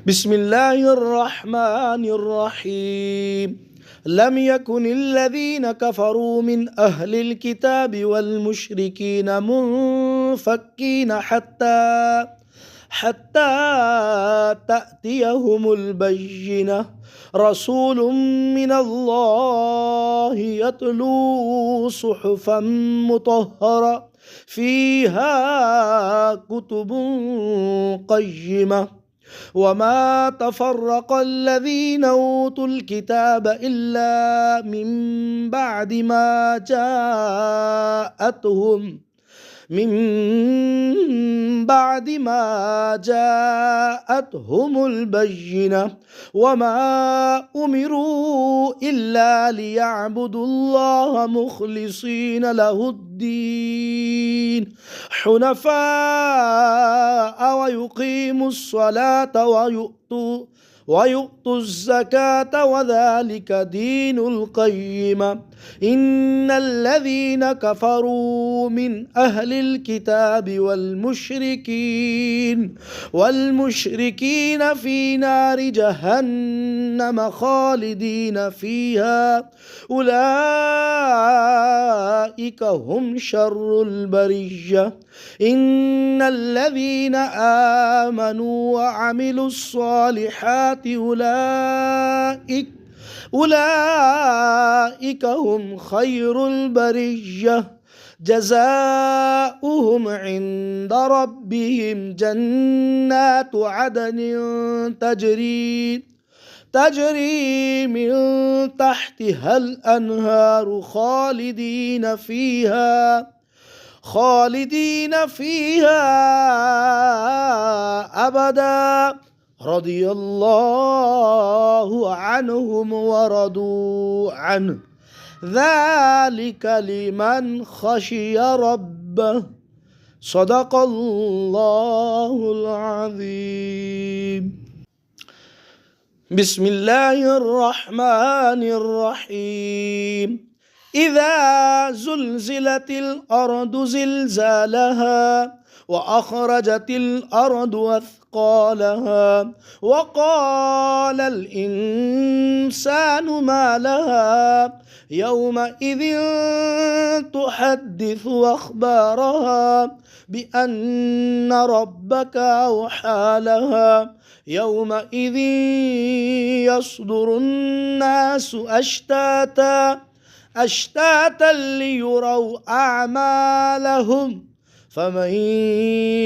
بسم الله الرحمن الرحيم. لم يكن الذين كفروا من أهل الكتاب والمشركين منفكين حتى تأتيهم البينة. رسول من الله يتلو صحفا مطهرة فيها كتب قيمة. وما تفرق الذين أوتوا الكتاب إلا من بعد ما جاءتهم البينة. وما أمروا إلا ليعبدوا الله مخلصين له الدين حنفاء ويقيموا الصلاة ويؤتوا الزكاة وذلك دين القيمة. إن الذين كفروا من أهل الكتاب والمشركين في نار جهنم خالدين فيها أولئك هم شر البرية. إن الذين آمنوا وعملوا الصالحات أولئك هم خير البرية. جزاؤهم عند ربهم جنات عدن تجري من تحتها الأنهار خالدين فيها أبدا رضي الله عنهم ورضوا عنه ذلك لمن خشي ربه. صدق الله العظيم. بسم الله الرحمن الرحيم. إذا زلزلت الأرض زلزالها وأخرجت الأرض أثقالها وقال الإنسان ما لها يومئذ تحدث أخبارها بأن ربك أوحى لها. يومئذ يصدر الناس أشتاتا ليروا أعمالهم فمن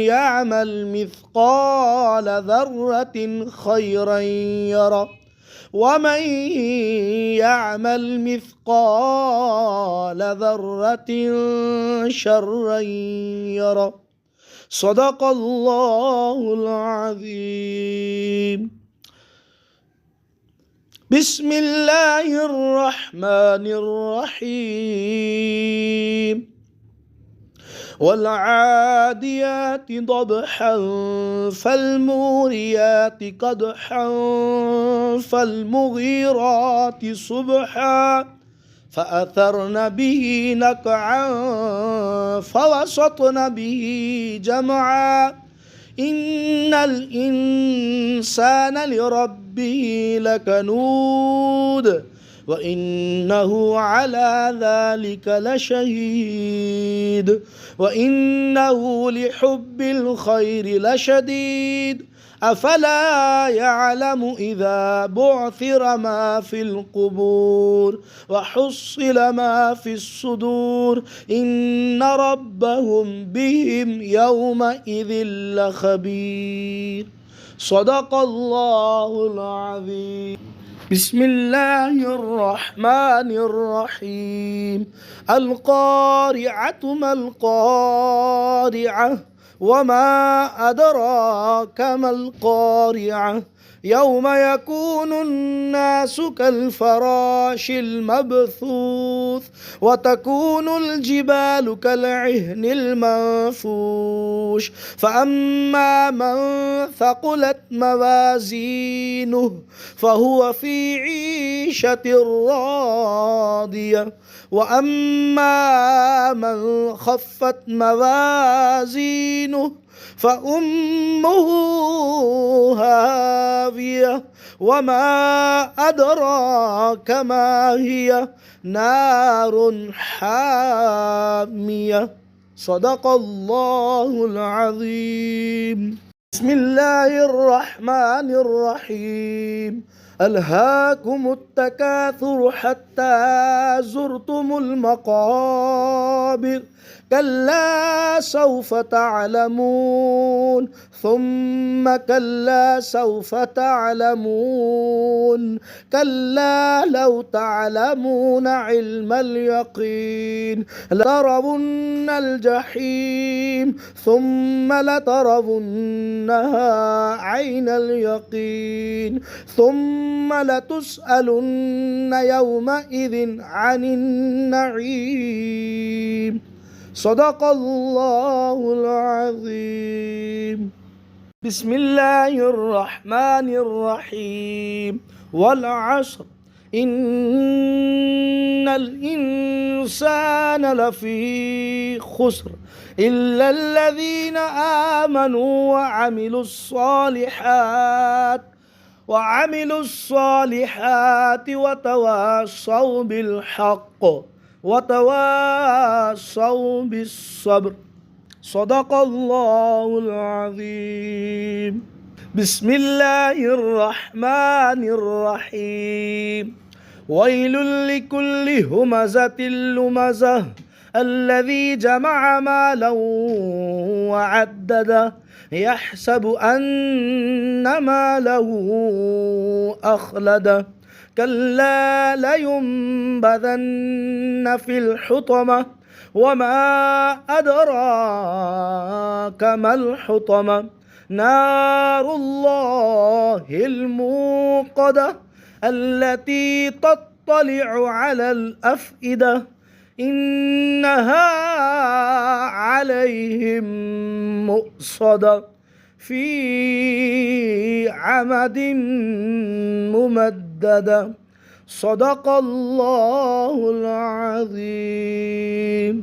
يعمل مثقال ذرة خيرا يره ومن يعمل مثقال ذرة شرا يره. صدق الله العظيم. بسم الله الرحمن الرحيم. والعاديات ضبحا فالموريات قدحا فالمغيرات صبحا فأثرن به نقعا فوسطن به جمعا. إن الإنسان لربه لكنود وإنه على ذلك لشهيد وإنه لحب الخير لشديد. أفلا يعلم إذا بعثر ما في القبور وحصل ما في الصدور إن ربهم بهم يومئذ لخبير. صدق الله العظيم. بسم الله الرحمن الرحيم. القارعة ما القارعة وما أدراك ما القارعة. يوم يكون الناس كالفراش المبثوث وتكون الجبال كالعهن المنفوش. فأما من ثقلت موازينه فهو في عيشة راضية وأما من خفت موازينه فأمه هاوية الطاغية وما أدراك ما هي نار حامية صدق الله العظيم. بسم الله الرحمن الرحيم. ألهاكم التكاثر حتى زرتم المقابر كلا سوف تعلمون ثم كلا سوف تعلمون كلا لو تعلمون علم اليقين لترون الجحيم ثم لترونها عين اليقين ثم لتسألن يومئذ عن النعيم صدق الله العظيم. بسم الله الرحمن الرحيم. والعصر إن الإنسان لفي خسر إلا الذين آمنوا وعملوا الصالحات وتواصوا بالحق وتواصوا بالصبر صدق الله العظيم. بسم الله الرحمن الرحيم. ويل لكل همزة لمزة الذي جمع مالا وعدده يحسب أن ماله أخلده كلا لينبذن في الحطمة وما أدراك ما الحطمة نار الله الموقدة التي تطلع على الأفئدة إنها عليهم مؤصدة في عمد ممددة صدق الله العظيم.